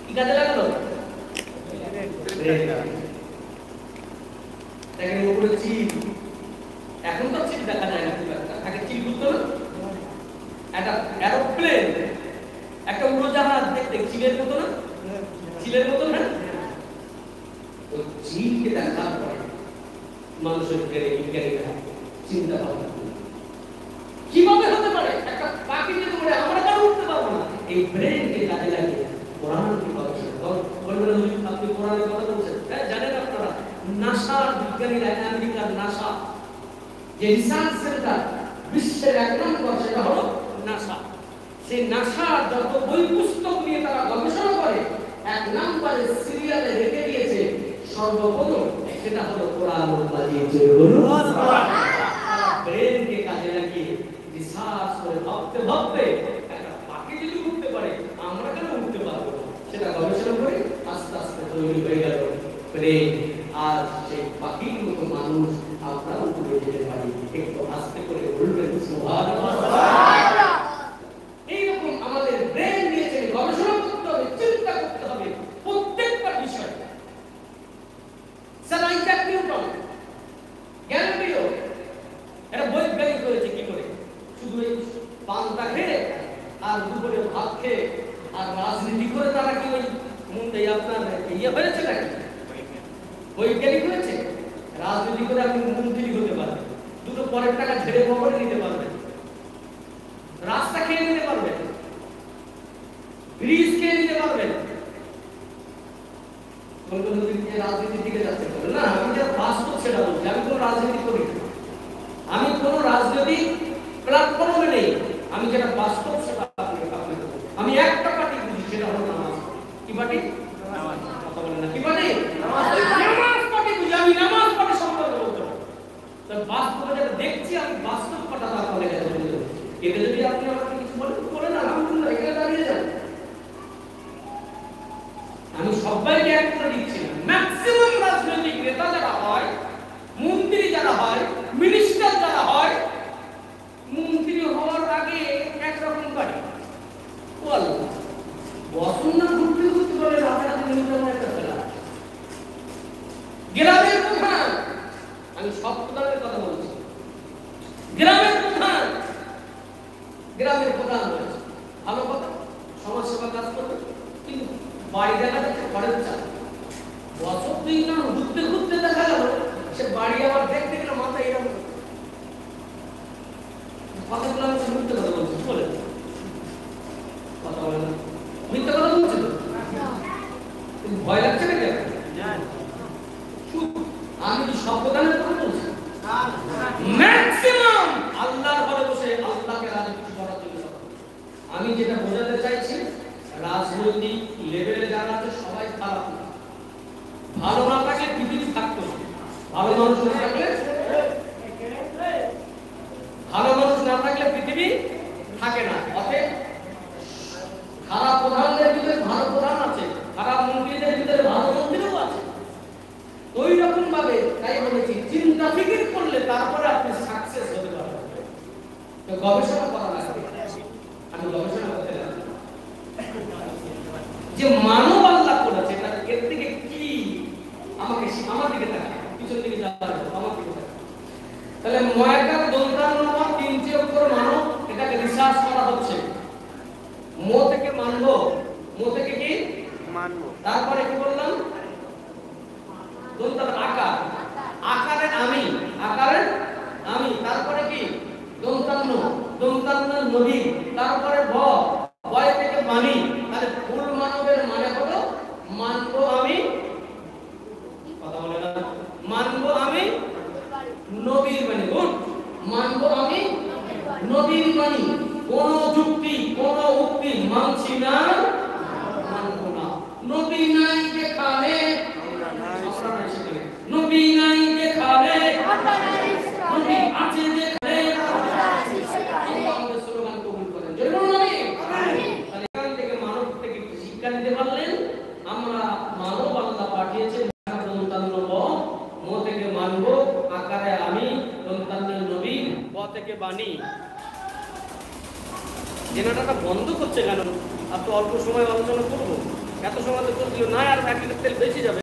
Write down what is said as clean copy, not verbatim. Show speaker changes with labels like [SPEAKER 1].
[SPEAKER 1] কি কাজে লাগলো? দেখেন উপরে চিল, এখন তো চিল দেখা যায় না, আগে চিল বুঝতো না। একটা এরোপ্লেন, একটা উড়োজাহাজ দেখতে চিলের মতো না? চিলের মতো না? ওই চিলকে দেখার পরে মানুষের বিজ্ঞানীরা চিন্তা ভাবনা কিভাবে হতে পারে একটা পাখি যদি বলে আমরা কেন উঠতে পারবো না, এই ব্রেনকে কাজে লাগিয়ে কোরআন কিভাবে বলবেন আপনি কোরআনের কথা বলছেন। হ্যাঁ জানেন আপনারা নাসার বিজ্ঞানীরা, আমেরিকার নাসা যে রিসার্চ সেন্টার বিশ্বের 1 নম্বর, সেটা হলো নাসা। সেই নাসা যত বই পুস্তক নিয়ে তারা গবেষণা করে 1 নম্বরে সিরিয়ালে রেখে দিয়েছে সর্বপ্রথম, সেটা হলো কোরআনুল মাজিদ। ব্রেনকে কাজে লাগিয়ে রিসার্চ করে ভাবতে ভাবতে একটা পাখি যদি উঠতে পারে আমরা কেন উঠতে পারবো না, সেটা গবেষণা করে আস্তে আস্তে তৈরি হয়ে গেল ব্রেন। আর সেই পাখির মতো মানুষ আমরাও উঠে যেতে পারি। একটু আস্তে করে বলবেন সুবহানাল্লাহ। এইরকম আমাদের ব্রেন নিয়ে গবেষণা করতে হবে, চিন্তা করতে হবে প্রত্যেকটা বিষয়। স্যার আইজাক নিউটন, গ্যালিলিও, এরা বৈজ্ঞানিক হয়েছে কি করে? শুধু এই পান্তা খেয়ে আর দুপুরে ভাত খেয়ে আর রাজনীতি করে তারা কি ওই মুন্ডে আপনার ইয়ে হয়েছে নাকি? বৈজ্ঞানিক হয়েছে। রাজনীতি করে আপনি মন্ত্রী হতে পারবেন, দুটো পরের টাকা ঝেড়ে পকেটে নিতে পারবেন, রাস্তা খেয়ে নিতে পারবেন, ব্রিজ খেয়ে নিতে পারবেন। রাজনীতির দিকে যাচ্ছে না, আমি যা বাস্তব সেটা বলছি। আমি কোনো রাজনীতি করি না, আমি কোনো রাজনৈতিক প্ল্যাটফর্মে নেই, আমি যেটা বাস্তব সেটা আমি একটা পার্টি বুঝি, সেটা হলো নামাজ। কি পার্টি? কথা বলেন না, কি পার্টি? নামাজ পার্টি বুঝি। আমি নামাজ পার্টি সম্পর্কে বলতে পারি, বাস্তবে যেটা দেখছি আমি বাস্তব কথা বলে গেছে। এতে যদি আপনি আমাকে কিছু বলেন আলহামদুলিল্লাহ, এখানে দাঁড়িয়ে যান। আমি সবাইকে এক করে দিচ্ছি না। ম্যাক্সিমাম রাজনৈতিক নেতা যারা হয়, মন্ত্রী যারা হয়, মিনিস্টার যারা হয়, মন্ত্রী হওয়ার আগে একরকম পারে বসুন্ধরা ঘুরতে ঘুরতে বলে রাতারাতি নিউটন একটা ফেলা। গ্রামের প্রধান, আমি সব প্রধানের কথা বলছি, গ্রামের প্রধান হয়েছে, ভালো কথা, সমাজসেবা কাজ করবে, কিন্তু বাড়ি দেখা যাচ্ছে ঘরের চাল। বছর 2 না ঘুরতে ঘুরতে দেখা গেল সে বাড়ি আবার দেখতে গেলে মাথা এরকম। কথাগুলো আমি মিথ্যে কথা বলছি, বলে কথা বলে না, মিথ্যে কথা বলছি তো, ভয় লাগছে না কেন? আমি কি সব প্রধানের কথা বলছি? ম্যাক্সিমাম আল্লাহর ঘরে বসে আল্লাহকে রাজি খুশি করার জন্য। আমি যেটা বোঝাতে চাইছি, রাজনৈতিক লেভেলে যারা আছে সবাই খারাপ না। ভালো না থাকলে পৃথিবী থাকতো না, ভালো মানুষ না থাকলে পৃথিবী থাকে না। অতএব খারাপ প্রধানদের ভিতরে ভালো প্রধান আছে, খারাপ মন্ত্রীদের ভিতরে ভালো মন্ত্রীও আছে। ওই রকম ভাবে তাই বলেছি, চিন্তা ফিকির করলে তারপরে আপনি সাকসেস হতে পারবেন। তো গবেষণা করা লাগবে। আমি গবেষণা করতে লাগলাম যে মানব আল্লাহ করেছে, এটা এর থেকে কি আমাকে আমার দিকে তাকান, পিছন দিকে যাওয়ার আমার দিকে তাকান। তাহলে ময়কার দন্তান নামা 3 অক্ষর মানব, এটাকে রিসার্চ করা হচ্ছে। মো থেকে মানবো, মো থেকে কি মানবো, তারপরে কি বললাম দন্তান আকার, আকারে আমি, আকারে আমি, তারপরে কি দন্তান্ন, দন্তান্ন নদী, তারপরে ভ, ভয় থেকে বাণী। তাহলে ফুল মানবের মানে হলো মানবো আমি, কথা বলে না, মানবো আমি নবীর বাণী। গুড, মানবো আমি নবীর বাণী। কোন যুক্তি কোন উক্তি মানছি না, মানবো না। নবী নাই যেখানে নবী নাই যেখানে, নবী আছে যেখানে আমাদের স্লোগান কবুল করেন। জয় নবী। তাহলে এখান থেকে মানব থেকে শিক্ষা নিতে পারলেন আমরা মানব আল্লাহ পাঠিয়েছেন। মো থেকে মানবো, আকারে আমি, দন্তান্ন নবী, ব থেকে বাণী। জেনারেটরটা বন্ধ করছে কেন? আর তো অল্প সময় আলোচনা করবো। এত সময় তো চলছিল না, আর 1 লিটার তেল বেশি যাবে।